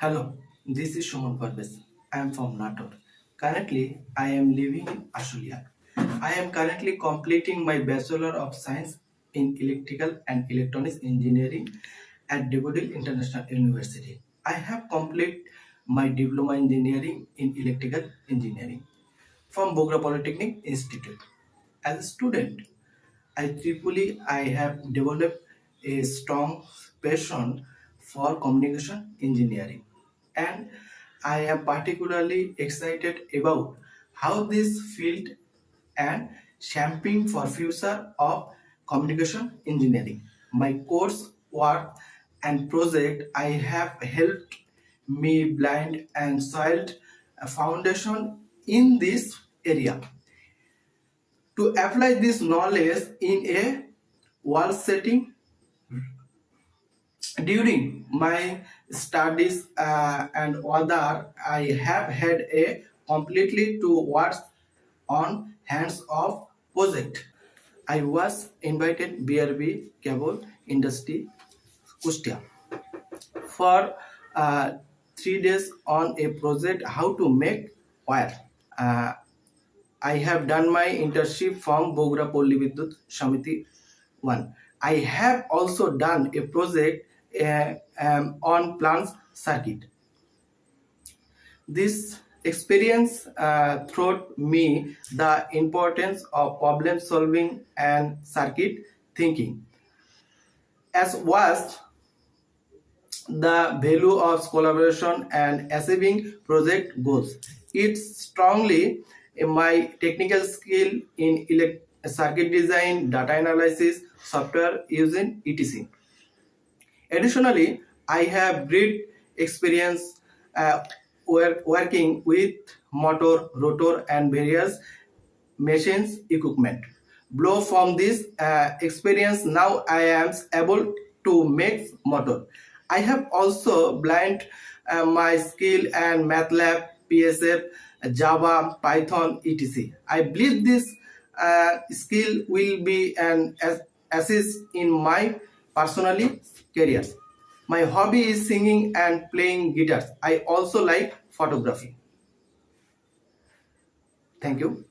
Hello, this is Shuman Parvez. I am from Nator. Currently, I am living in Australia. I am currently completing my Bachelor of Science in Electrical and Electronics Engineering at Daffodil International University. I have completed my Diploma Engineering in Electrical Engineering from Bogra Polytechnic Institute. As a student, I have developed a strong passion for communication engineering, and I am particularly excited about how this field and shaping for future of communication engineering. My course work and project I have helped me blind and soiled a foundation in this area. To apply this knowledge in a world setting, during my studies and other, I have had a completely to work on hands-off project. I was invited BRB Cable Industry Kustia for 3 days on a project how to make wire. Uh, I have done my internship from Bogra Polli Vidyut Samiti 1. I have also done a project on plants circuit. This experience taught me the importance of problem solving and circuit thinking, as was the value of collaboration and achieving project goals. It's strongly in my technical skill in circuit design, data analysis, software using etc. Additionally, I have great experience working with motor, rotor, and various machines equipment. Blow from this experience, now I am able to make motor. I have also blind my skill and MATLAB, PSF, Java, Python, etc. I believe this skill will be an assist in my personally career. My hobby is singing and playing guitars. I also like photography. Thank you.